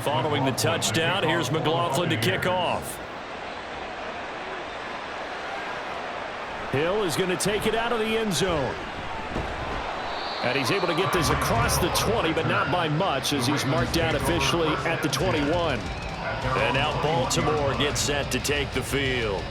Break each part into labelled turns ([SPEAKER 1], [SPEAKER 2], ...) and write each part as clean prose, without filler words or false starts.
[SPEAKER 1] Following the touchdown, here's McLaughlin to kick off. Hill is going to take it out of the end zone. And he's able to get this across the 20, but not by much as he's marked down officially at the 21. And now Baltimore gets set to take the field.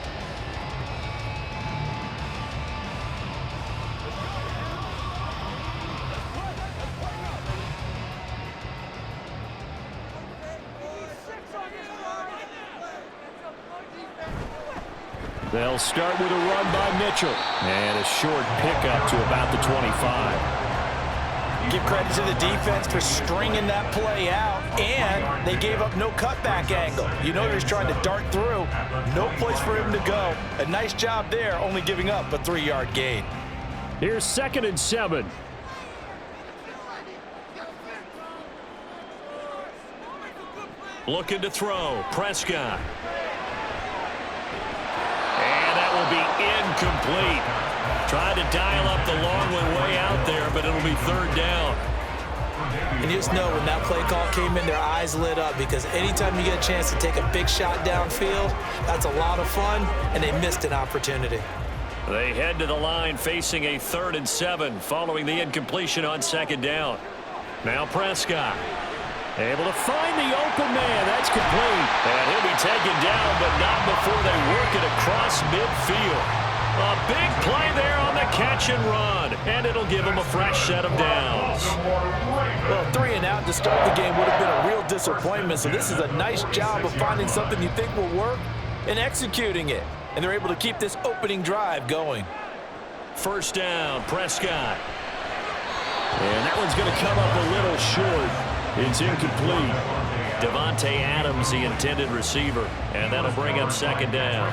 [SPEAKER 1] They'll start with a run by Mitchell. And a short pickup to about the 25.
[SPEAKER 2] Give credit to the defense for stringing that play out, and they gave up no cutback angle. You know they're just trying to dart through. No place for him to go. A nice job there, only giving up a 3-yard gain.
[SPEAKER 1] Here's 2nd and 7. Looking to throw. Prescott. And that will be incomplete. Trying to dial up the long one way out there, but it'll be 3rd down.
[SPEAKER 2] And you just know when that play call came in, their eyes lit up because anytime you get a chance to take a big shot downfield, that's a lot of fun, and they missed an opportunity.
[SPEAKER 1] They head to the line facing a 3rd and 7 following the incompletion on 2nd down. Now Prescott able to find the open man. That's complete. And he'll be taken down, but not before they work it across midfield. A big play there on the catch and run, and it'll give him a fresh set of downs.
[SPEAKER 2] Well, 3 and out to start the game would have been a real disappointment, so this is a nice job of finding something you think will work and executing it. And they're able to keep this opening drive going.
[SPEAKER 1] 1st down, Prescott. And that one's going to come up a little short. It's incomplete. Devontae Adams, the intended receiver, and that'll bring up 2nd down.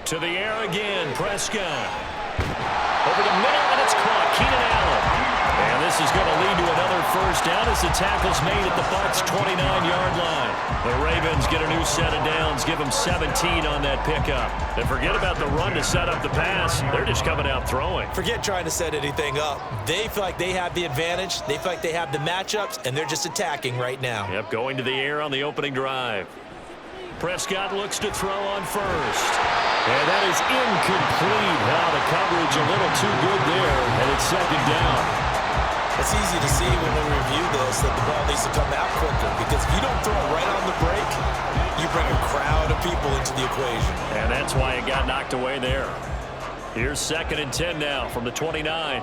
[SPEAKER 1] To the air again, Prescott. Over the middle, and it's caught. Keenan Allen. And this is going to lead to another 1st down as the tackle's made at the Bucs' 29-yard line. The Ravens get a new set of downs, give them 17 on that pickup. And forget about the run to set up the pass. They're just coming out throwing.
[SPEAKER 2] Forget trying to set anything up. They feel like they have the advantage. They feel like they have the matchups, and they're just attacking right now.
[SPEAKER 1] Yep, going to the air on the opening drive. Prescott looks to throw on 1st. And that is incomplete. Now the coverage a little too good there, and it's 2nd down.
[SPEAKER 2] It's easy to see when we review this that the ball needs to come out quicker because if you don't throw it right on the break, you bring a crowd of people into the equation.
[SPEAKER 1] And that's why it got knocked away there. Here's 2nd and 10 now from the 29.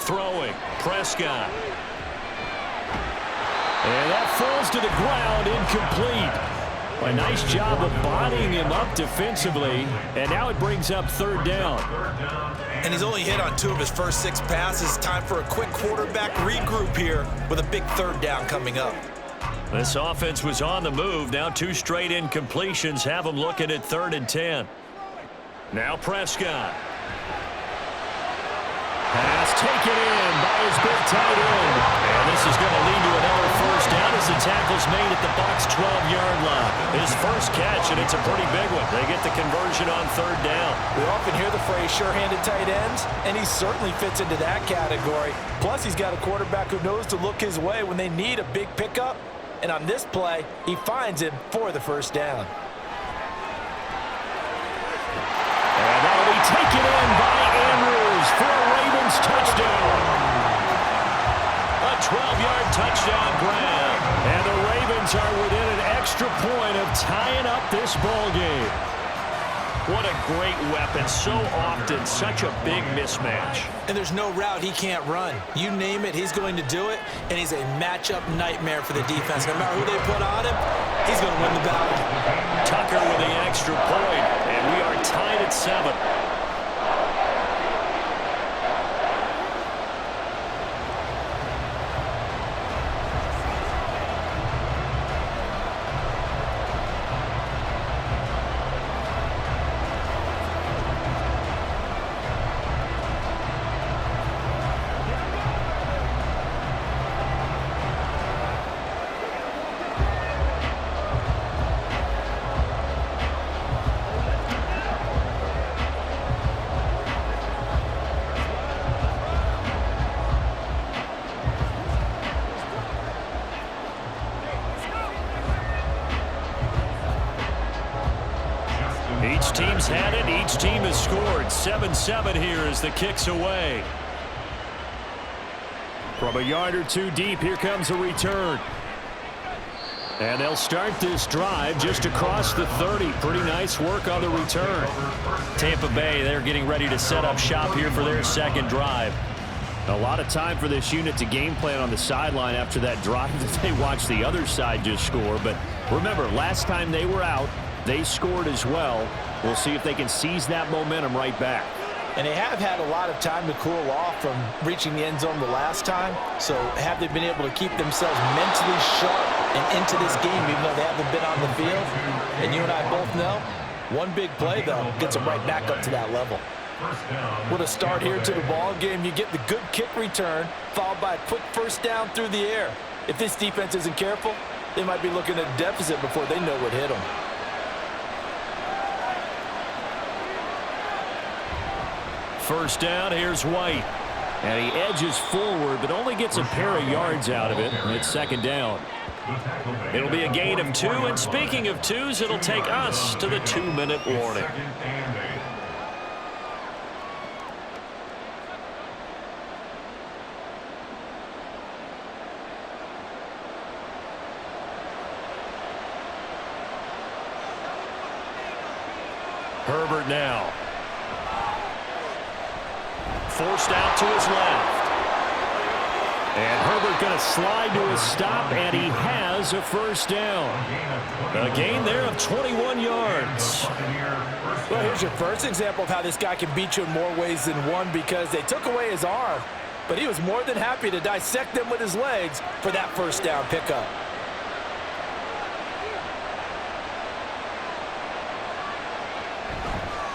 [SPEAKER 1] Throwing, Prescott. And that falls to the ground, incomplete. A nice job of bodying him up defensively, and now it brings up 3rd down.
[SPEAKER 2] And he's only hit on 2 of his first 6 passes. Time for a quick quarterback regroup here with a big 3rd down coming up.
[SPEAKER 1] This offense was on the move. Now 2 straight incompletions have them looking at 3rd and 10. Now Prescott. Pass taken in by his big tight end. And this is going to lead to another 1st down as the tackle's made at the Bucs' 12-yard line. His first catch, and it's a pretty big one. They get the conversion on 3rd down.
[SPEAKER 2] We often hear the phrase sure-handed tight ends, and he certainly fits into that category. Plus, he's got a quarterback who knows to look his way when they need a big pickup. And on this play, he finds him for the 1st down.
[SPEAKER 1] And that'll be taken in by Andrews for a Ravens touchdown. A 12-yard touchdown grab. And the Ravens are within an extra point of tying up this ball game. What a great weapon. So often, such a big mismatch.
[SPEAKER 2] And there's no route he can't run. You name it, he's going to do it. And he's a matchup nightmare for the defense. No matter who they put on him, he's going to win the battle.
[SPEAKER 1] Tucker with the extra point. And we are tied at 7. teams had it. Each team has scored. 7-7 here as the kick's away. From a yard or two deep, here comes a return. And they'll start this drive just across the 30. Pretty nice work on the return. Tampa Bay, they're getting ready to set up shop here for their second drive. A lot of time for this unit to game plan on the sideline after that drive that they watched the other side just score. But remember, last time they were out, they scored as well. We'll see if they can seize that momentum right back.
[SPEAKER 2] And they have had a lot of time to cool off from reaching the end zone the last time. So have they been able to keep themselves mentally sharp and into this game even though they haven't been on the field? And you and I both know, one big play, though, gets them right back up to that level. What a start here to the ball game. You get the good kick return, followed by a quick first down through the air. If this defense isn't careful, they might be looking at a deficit before they know what hit them.
[SPEAKER 1] First down, here's White. And he edges forward, but only gets a pair of yards out of it. It's second down. It'll be a gain of 2, and speaking of 2s, it'll take us to the 2-minute warning. Herbert now. Forced out to his left. And Herbert going to slide to a stop, and he has a first down. A gain there of 21 yards.
[SPEAKER 2] Well, here's your first example of how this guy can beat you in more ways than one, because they took away his arm, but he was more than happy to dissect them with his legs for that first down pickup.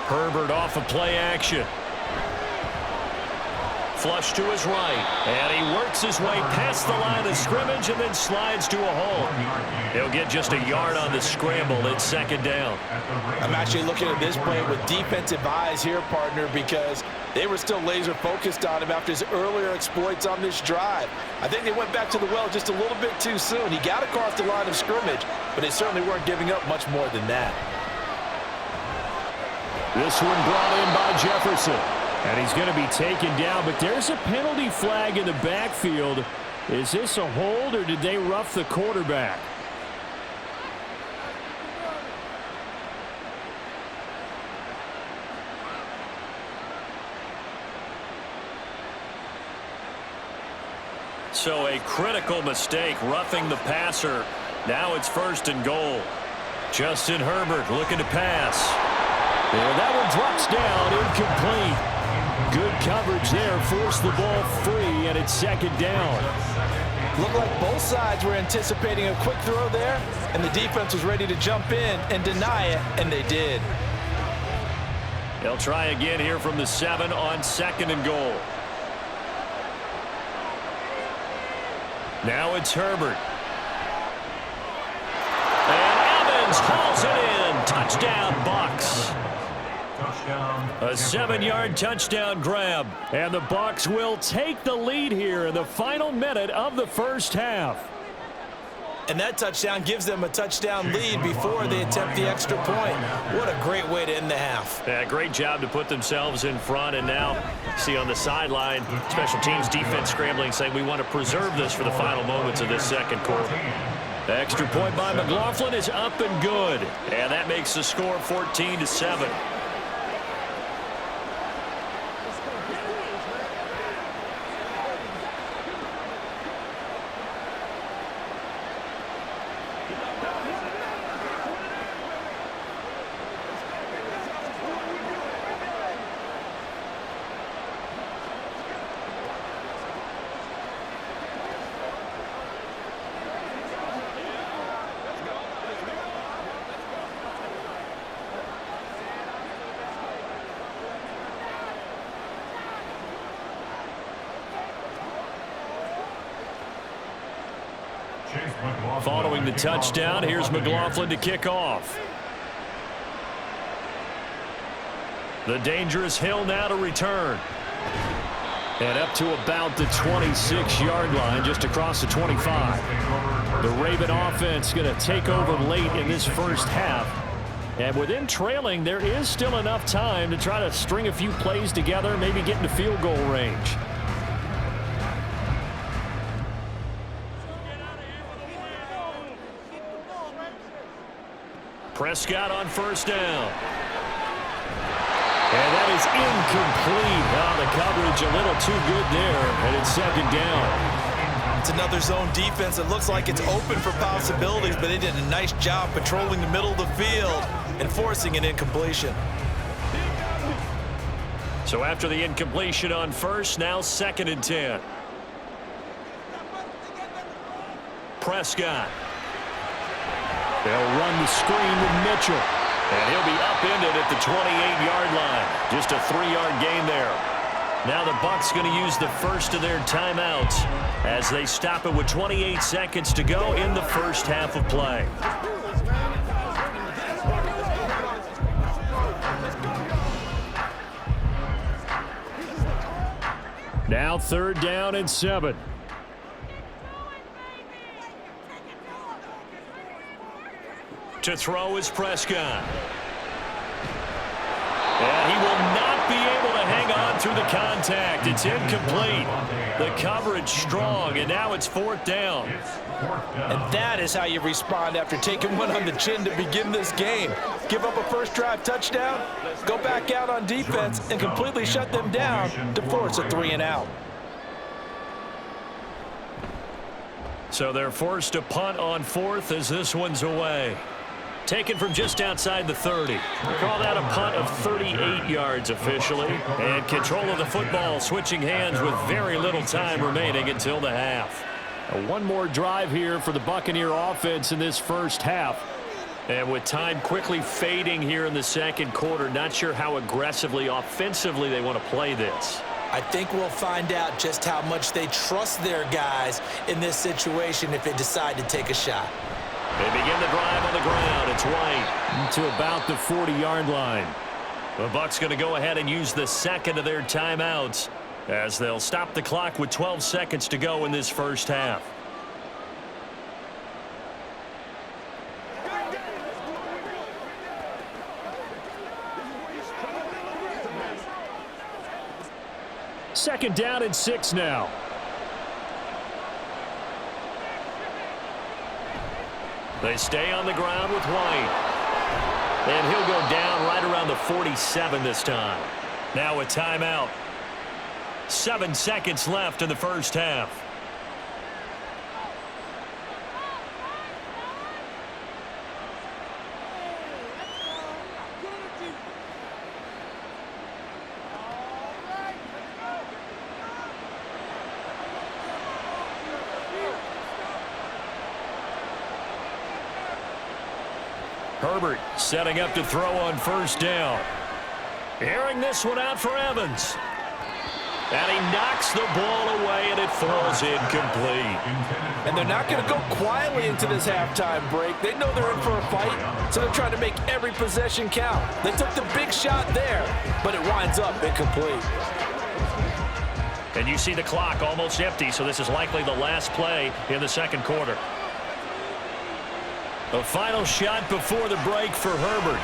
[SPEAKER 1] Herbert off of play action. Flush to his right, and he works his way past the line of scrimmage and then slides to a hole. He'll get just a yard on the scramble. It's second down.
[SPEAKER 2] I'm actually looking at this play with defensive eyes here, partner, because they were still laser focused on him after his earlier exploits on this drive. I think they went back to the well just a little bit too soon. He got across the line of scrimmage, but they certainly weren't giving up much more than that.
[SPEAKER 1] This one brought in by Jefferson. And he's going to be taken down, but there's a penalty flag in the backfield. Is this a hold, or did they rough the quarterback? So a critical mistake, roughing the passer. Now it's first and goal. Justin Herbert looking to pass. And that one drops down, incomplete. Good coverage there, forced the ball free, and it's second down.
[SPEAKER 2] Looked like both sides were anticipating a quick throw there, and the defense was ready to jump in and deny it, and they did.
[SPEAKER 1] They'll try again here from the 7 on second and goal. Now it's Herbert. And Evans hauls it in. Touchdown, Bucs. A 7-yard touchdown grab. And the Bucs will take the lead here in the final minute of the first half.
[SPEAKER 2] And that touchdown gives them a touchdown lead before they attempt the extra point. What a great way to end the half.
[SPEAKER 1] Yeah, great job to put themselves in front. And now, see on the sideline, special teams defense scrambling, saying we want to preserve this for the final moments of this second quarter. The extra point by McLaughlin is up and good. And that makes the score 14-7. Following the touchdown, here's McLaughlin to kick off. The dangerous Hill now to return. And up to about the 26-yard line, just across the 25. The Raven offense going to take over late in this first half. And with them trailing, there is still enough time to try to string a few plays together, maybe get into field goal range. Prescott on first down. And that is incomplete. Oh, the coverage a little too good there, and it's second down.
[SPEAKER 2] It's another zone defense. It looks like it's open for possibilities, but they did a nice job patrolling the middle of the field and forcing an incompletion.
[SPEAKER 1] So after the incompletion on first, now 2nd and 10. Prescott. They'll run the screen with Mitchell. And he'll be upended at the 28-yard line. Just a 3-yard gain there. Now the Bucs going to use the first of their timeouts as they stop it with 28 seconds to go in the first half of play. Now 3rd down and 7. To throw is Prescott. And he will not be able to hang on through the contact. It's incomplete. The coverage strong, and now it's 4th down.
[SPEAKER 2] And that is how you respond after taking one on the chin to begin this game. Give up a first drive touchdown, go back out on defense, and completely shut them down to force a 3-and-out.
[SPEAKER 1] So they're forced to punt on 4th as this one's away. Taken from just outside the 30. We'll call that a punt of 38 yards officially. And control of the football switching hands with very little time remaining until the half. One more drive here for the Buccaneer offense in this first half. And with time quickly fading here in the second quarter, not sure how aggressively, offensively they want to play this.
[SPEAKER 2] I think we'll find out just how much they trust their guys in this situation if they decide to take a shot.
[SPEAKER 1] They begin the drive on the ground. It's White to about the 40-yard line. The Bucs going to go ahead and use the second of their timeouts as they'll stop the clock with 12 seconds to go in this first half. Second down and 6 now. They stay on the ground with White. And he'll go down right around the 47 this time. Now a timeout. 7 seconds left in the first half. Herbert setting up to throw on first down. Airing this one out for Evans. And he knocks the ball away, and it falls incomplete.
[SPEAKER 2] And they're not going to go quietly into this halftime break. They know they're in for a fight, so they're trying to make every possession count. They took the big shot there, but it winds up incomplete.
[SPEAKER 1] And you see the clock almost empty, so this is likely the last play in the second quarter. A final shot before the break for Herbert.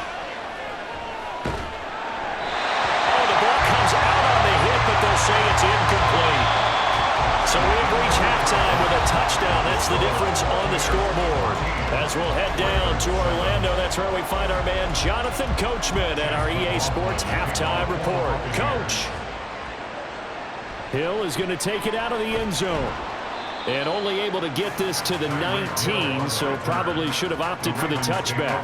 [SPEAKER 1] Oh, the ball comes out on the hit, but they'll say it's incomplete. So we've reached halftime with a touchdown. That's the difference on the scoreboard. As we'll head down to Orlando, that's where we find our man Jonathan Coachman at our EA Sports Halftime Report. Coach. Hill is going to take it out of the end zone. And only able to get this to the 19, so probably should have opted for the touchback.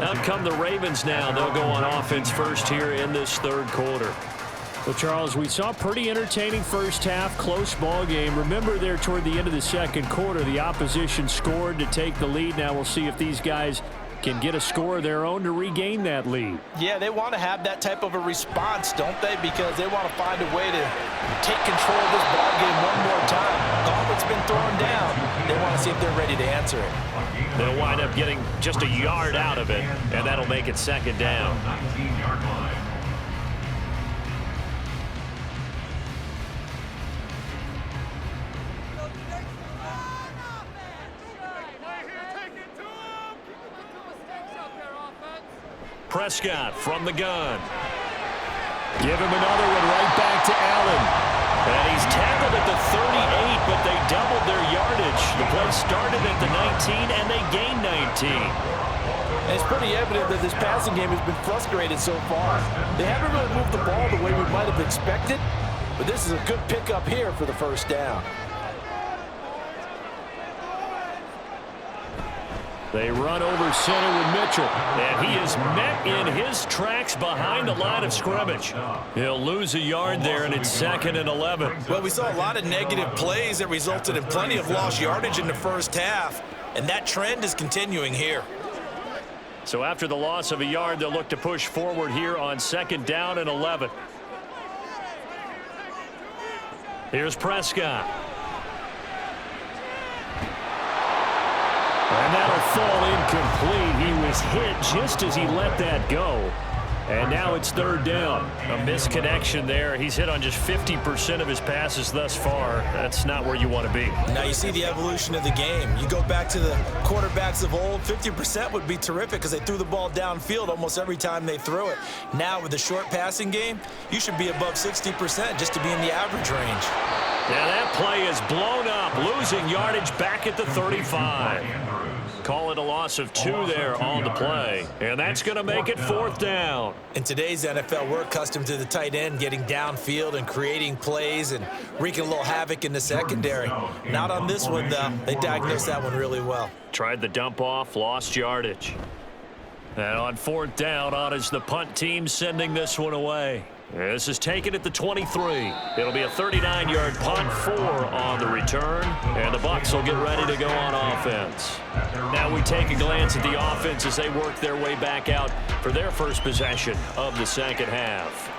[SPEAKER 1] Out come the Ravens now. They'll go on offense first here in this third quarter. Well, Charles, we saw a pretty entertaining first half, close ball game. Remember there toward the end of the second quarter, the opposition scored to take the lead. Now we'll see if these guys can get a score of their own to regain that lead.
[SPEAKER 2] Yeah, they want to have that type of a response, don't they? Because they want to find a way to take control of this ball game one more time. Gauntlet's been thrown down. They want to see if they're ready to answer it.
[SPEAKER 1] They'll wind up getting just a yard out of it, and that'll make it second down. Prescott from the gun. Give him another one right back to Allen. And he's tackled at the 38, but they doubled their yardage. The play started at the 19, and they gained 19.
[SPEAKER 2] And it's pretty evident that this passing game has been frustrated so far. They haven't really moved the ball the way we might have expected, but this is a good pickup here for the first down.
[SPEAKER 1] They run over center with Mitchell, and he is met in his tracks behind the line of scrimmage. He'll lose a yard there, and it's 2nd and 11.
[SPEAKER 2] Well, we saw a lot of negative plays that resulted in plenty of lost yardage in the first half, and that trend is continuing here.
[SPEAKER 1] So after the loss of a yard, they'll look to push forward here on 2nd down and 11. Here's Prescott. And that'll fall incomplete. He was hit just as he let that go. And now it's 3rd down. A misconnection there. He's hit on just 50% of his passes thus far. That's not where you want to be.
[SPEAKER 2] Now you see the evolution of the game. You go back to the quarterbacks of old, 50% would be terrific because they threw the ball downfield almost every time they threw it. Now with the short passing game, you should be above 60% just to be in the average range.
[SPEAKER 1] Yeah, that play is blown up, losing yardage back at the 35. Call it a loss of 2 there on the play, and that's going to make it 4th down.
[SPEAKER 2] In today's NFL, we're accustomed to the tight end getting downfield and creating plays and wreaking a little havoc in the secondary. Not on this one, though. They diagnosed that one really well.
[SPEAKER 1] Tried the dump off, lost yardage. And on 4th down, on is the punt team sending this one away. This is taken at the 23. It'll be a 39-yard punt, 4 on the return, and the Bucs will get ready to go on offense. Now we take a glance at the offense as they work their way back out for their first possession of the second half.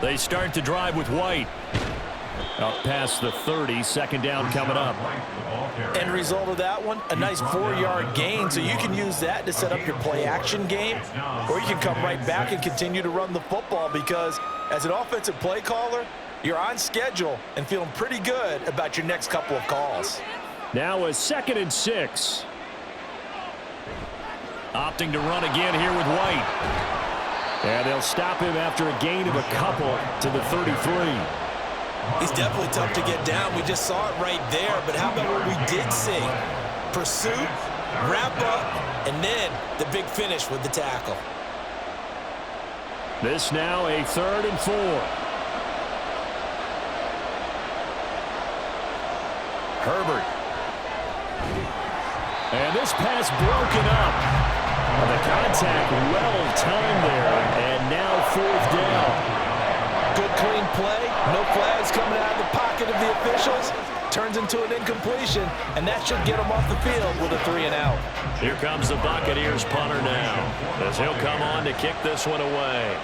[SPEAKER 1] They start to drive with White. Up past the 30, 2nd down coming up.
[SPEAKER 2] End result of that one, a nice 4-yard gain, so you can use that to set up your play-action game, or you can come right back and continue to run the football because as an offensive play caller, you're on schedule and feeling pretty good about your next couple of calls.
[SPEAKER 1] Now a 2nd and 6. Opting to run again here with White. And they'll stop him after a gain of a couple to the 33.
[SPEAKER 2] He's definitely tough to get down. We just saw it right there, but how about what we did see? Pursuit, wrap up, and then the big finish with the tackle.
[SPEAKER 1] This now a 3rd and 4. Herbert. And this pass broken up. And the contact well timed there, and now 4th down.
[SPEAKER 2] Good clean play, no flags coming out of the pocket of the officials. Turns into an incompletion, and that should get them off the field with a 3-and-out.
[SPEAKER 1] Here comes the Buccaneers punter now, as he'll come on to kick this one away.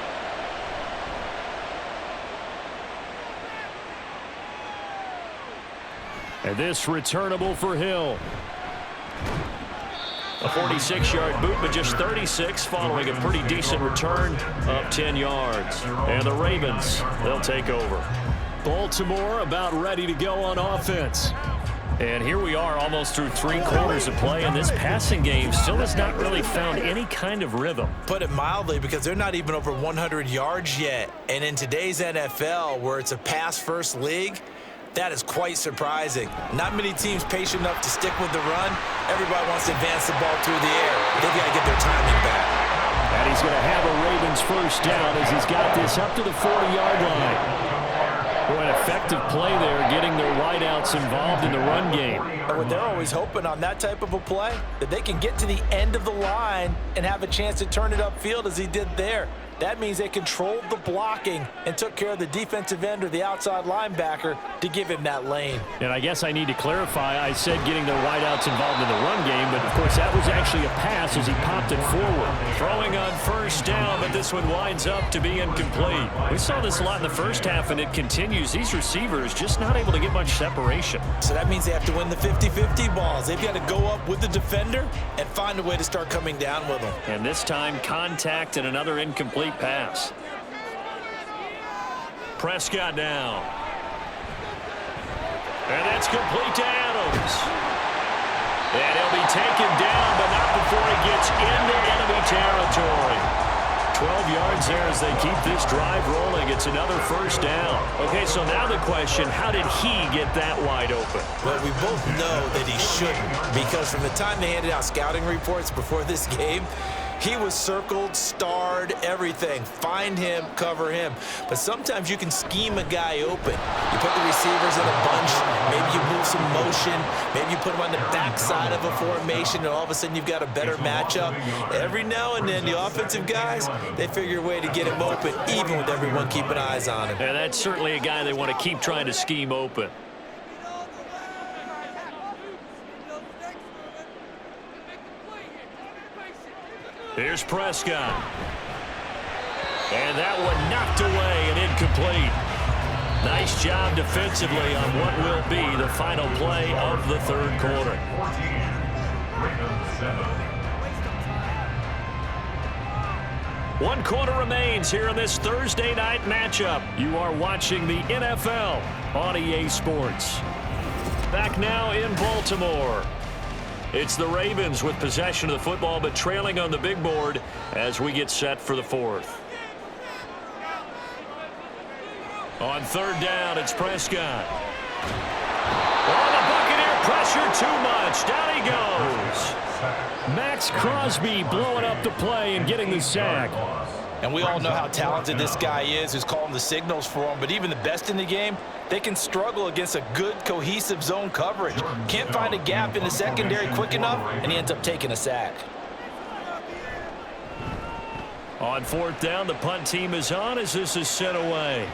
[SPEAKER 1] And this returnable for Hill. A 46-yard boot, but just 36 following a pretty decent return of 10 yards. And the Ravens, they'll take over. Baltimore about ready to go on offense. And here we are almost through 3 quarters of play, and this passing game still has not really found any kind of rhythm.
[SPEAKER 2] Put it mildly, because they're not even over 100 yards yet. And in today's NFL, where it's a pass-first league, that is quite surprising. Not many teams patient enough to stick with the run. Everybody wants to advance the ball through the air. They've got to get their timing back.
[SPEAKER 1] And he's going to have a Ravens first down as he's got this up to the 40-yard line. Boy, an effective play there, getting their wideouts involved in the run game.
[SPEAKER 2] And what they're always hoping on that type of a play, that they can get to the end of the line and have a chance to turn it upfield as he did there. That means they controlled the blocking and took care of the defensive end or the outside linebacker to give him that lane.
[SPEAKER 1] And I guess I need to clarify, I said getting their wideouts involved in the run game, but of course that was actually a pass as he popped it forward. Throwing on first down, but this one winds up to be incomplete. We saw this a lot in the first half, and it continues. These receivers just not able to get much separation.
[SPEAKER 2] So that means they have to win the 50-50 balls. They've got to go up with the defender and find a way to start coming down with them.
[SPEAKER 1] And this time, contact and another incomplete pass. Prescott now. And that's complete to Adams. And he'll be taken down, but not before he gets into enemy territory. 12 yards there as they keep this drive rolling. It's another first down. Okay, so now the question, how did he get that wide open?
[SPEAKER 2] Well, we both know that he shouldn't, because from the time they handed out scouting reports before this game, he was circled, starred, everything. Find him, cover him. But sometimes you can scheme a guy open. You put the receivers in a bunch. Maybe you move some motion. Maybe you put them on the backside of a formation, and all of a sudden you've got a better matchup. Every now and then, the offensive guys, they figure a way to get him open, even with everyone keeping eyes on him.
[SPEAKER 1] And that's certainly a guy they want to keep trying to scheme open. Here's Prescott. And that one knocked away and incomplete. Nice job defensively on what will be the final play of the third quarter. One quarter remains here in this Thursday night matchup. You are watching the NFL on EA Sports. Back now in Baltimore. It's the Ravens with possession of the football, but trailing on the big board as we get set for the fourth. On third down, it's Prescott. Oh, the Buccaneer pressure too much. Down he goes. Max Crosby blowing up the play and getting the sack.
[SPEAKER 2] And we all know how talented this guy is, who's calling the signals for him. But even the best in the game, they can struggle against a good, cohesive zone coverage. Can't find a gap in the secondary quick enough, and he ends up taking a sack.
[SPEAKER 1] On fourth down, the punt team is on as this is sent away.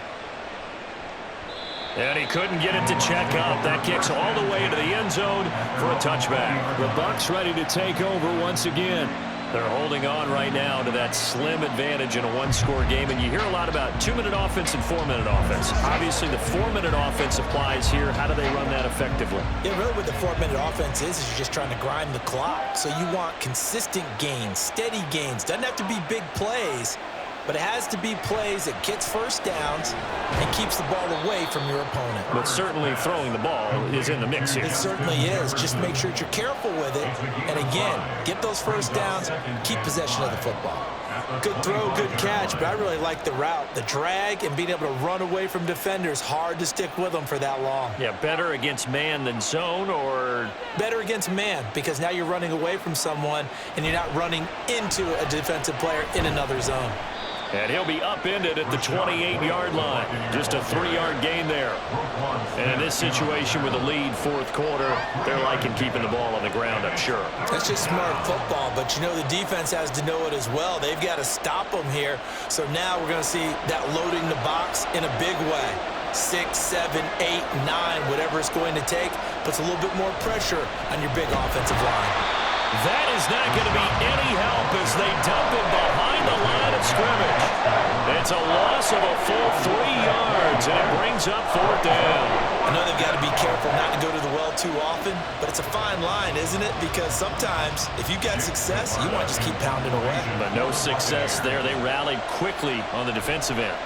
[SPEAKER 1] And he couldn't get it to check up. That kicks all the way into the end zone for a touchback. The Bucs ready to take over once again. They're holding on right now to that slim advantage in a one-score game. And you hear a lot about 2-minute offense and 4-minute offense. Obviously, the 4-minute offense applies here. How do they run that effectively?
[SPEAKER 2] Yeah, really what the 4-minute offense is you're just trying to grind the clock. So you want consistent gains, steady gains. Doesn't have to be big plays, but it has to be plays that gets first downs and keeps the ball away from your opponent.
[SPEAKER 1] But certainly throwing the ball is in the mix here.
[SPEAKER 2] It certainly is. Just make sure that you're careful with it. And again, get those first downs, keep possession of the football. Good throw, good catch, but I really like the route. The drag and being able to run away from defenders, hard to stick with them for that long.
[SPEAKER 1] Yeah, better against man than zone, or?
[SPEAKER 2] Better against man, because now you're running away from someone and you're not running into a defensive player in another zone.
[SPEAKER 1] And he'll be upended at the 28-yard line. Just a 3-yard gain there. And in this situation with a lead fourth quarter, they're liking keeping the ball on the ground, I'm sure.
[SPEAKER 2] That's just smart football, but you know the defense has to know it as well. They've got to stop them here. So now we're going to see that loading the box in a big way. 6, 7, 8, 9, whatever it's going to take, puts a little bit more pressure on your big offensive line.
[SPEAKER 1] That is not going to be any help as they dump it behind the line of scrimmage. It's a loss of a full 3 yards, and it brings up fourth down.
[SPEAKER 2] I know they've got to be careful not to go to the well too often, but it's a fine line, isn't it? Because sometimes, if you got success, you want to just keep pounding away.
[SPEAKER 1] But no success there. They rallied quickly on the defensive end.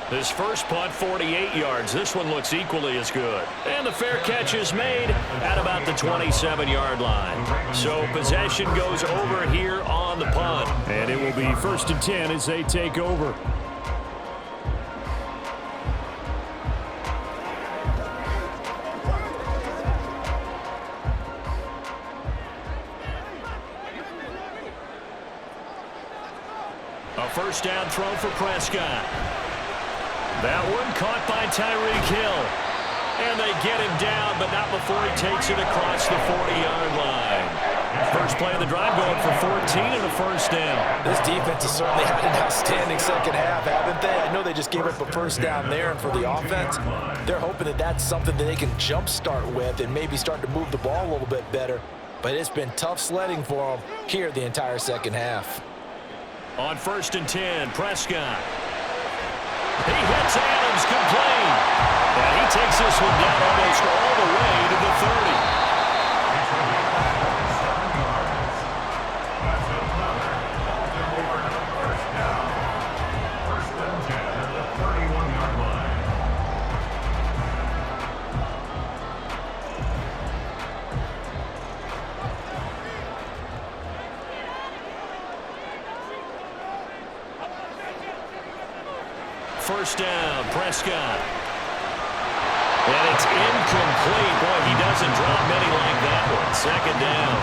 [SPEAKER 1] This first punt, 48 yards. This one looks equally as good. And the fair catch is made at about the 27-yard line. So possession goes over here on the punt. And it will be 1st and 10 as they take over. A first down throw for Prescott. That one caught by Tyreek Hill. And they get him down, but not before he takes it across the 40-yard line. First play of the drive going for 14 and a first down.
[SPEAKER 2] This defense has certainly had an outstanding second half, haven't they? I know they just gave up a first down there, and for the offense, they're hoping that that's something that they can jumpstart with and maybe start to move the ball a little bit better. But it's been tough sledding for them here the entire second half.
[SPEAKER 1] On 1st and 10, Prescott. He hits Adams complete. And he takes this one down almost all the way to the 30. first down. Prescott. And it's incomplete. Boy, he doesn't drop many like that one. Second down.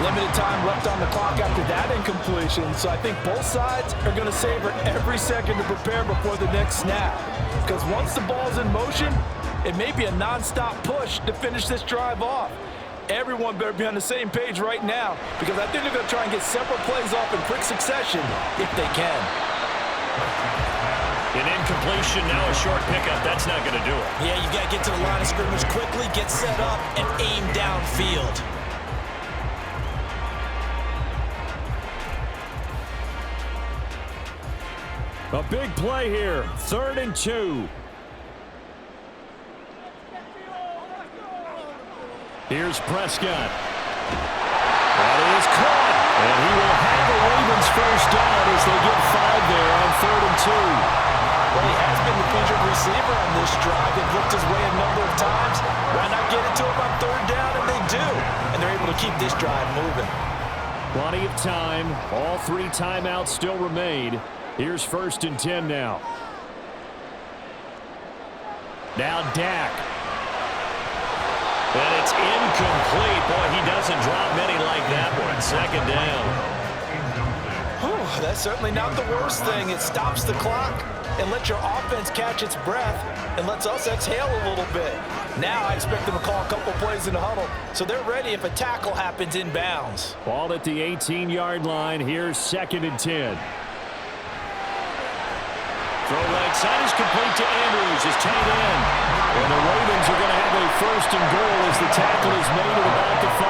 [SPEAKER 2] Limited time left on the clock after that incompletion, so I think both sides are going to savor every second to prepare before the next snap. Because once the ball's in motion, it may be a non-stop push to finish this drive off. Everyone better be on the same page right now, because I think they're going to try and get several plays off in quick succession if they can.
[SPEAKER 1] An incompletion, now a short pickup. That's not going to do it.
[SPEAKER 2] Yeah, you've got to get to the line of scrimmage quickly, get set up, and aim downfield.
[SPEAKER 1] A big play here. 3rd and 2. Here's Prescott. That is caught. And he will have the Ravens first down as they get 5 there on 3rd and 2.
[SPEAKER 2] Well, he has been the featured receiver on this drive. They've looked his way a number of times. Why not get it to him on 3rd down? And they do. And they're able to keep this drive moving.
[SPEAKER 1] Plenty of time. All 3 timeouts still remain. Here's 1st and 10 now. Now Dak. And it's incomplete. Boy, he doesn't drop many like that one. 2nd down.
[SPEAKER 2] Whew, that's certainly not the worst thing. It stops the clock and lets your offense catch its breath and lets us exhale a little bit. Now I expect them to call a couple plays in the huddle, so they're ready if a tackle happens inbounds.
[SPEAKER 1] Ball at the 18-yard line. Here's 2nd and 10. Throw right side is complete to Andrews, his tight end. And the Ravens are going to have a 1st and goal as the tackle is made at about the 5.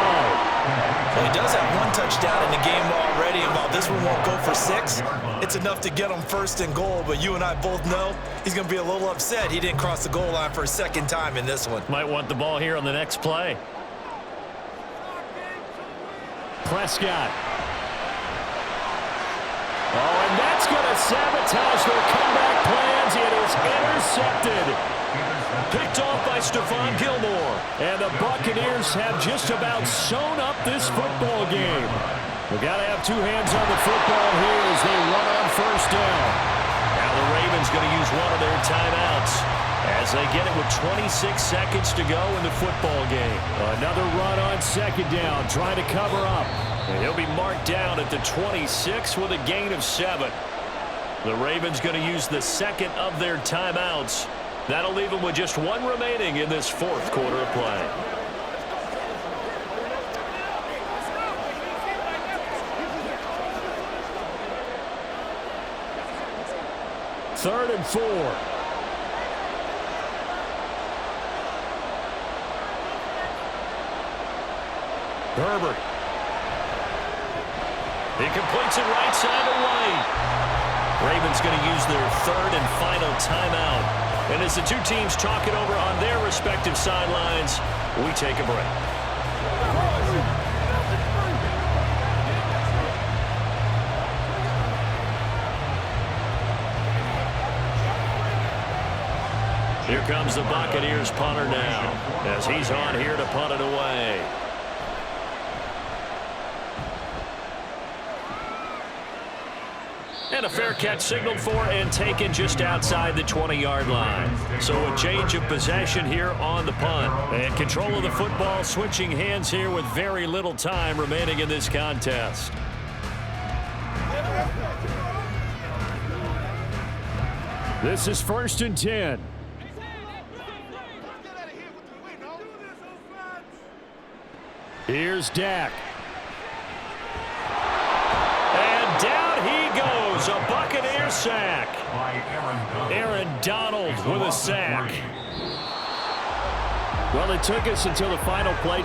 [SPEAKER 2] Well, he does have 1 touchdown in the game already, and while this one won't go for 6, it's enough to get him 1st and goal. But you and I both know he's going to be a little upset he didn't cross the goal line for a 2nd time in this one.
[SPEAKER 1] Might want the ball here on the next play. Prescott. Oh, and that's going to sabotage their comeback plans. It is intercepted. Picked off by Stephon Gilmore. And the Buccaneers have just about sewn up this football game. We've got to have 2 hands on the football here as they run on 1st down. Now the Ravens going to use one of their timeouts as they get it with 26 seconds to go in the football game. Another run on 2nd down, trying to cover up. And he'll be marked down at the 26 with a gain of 7. The Ravens going to use the 2nd of their timeouts. That'll leave them with just 1 remaining in this 4th quarter of play. Third and 4. Herbert. He completes it right side to White. Ravens going to use their 3rd and final timeout. And as the 2 teams talk it over on their respective sidelines, we take a break. Here comes the Buccaneers punter now as he's on here to punt it away. And a fair catch signaled for and taken just outside the 20-yard line. So a change of possession here on the punt. And control of the football switching hands here with very little time remaining in this contest. This is 1st and 10. Here's Dak. And down he goes. A Buccaneer sack. Aaron Donald with a sack. Well, it took us until the final play.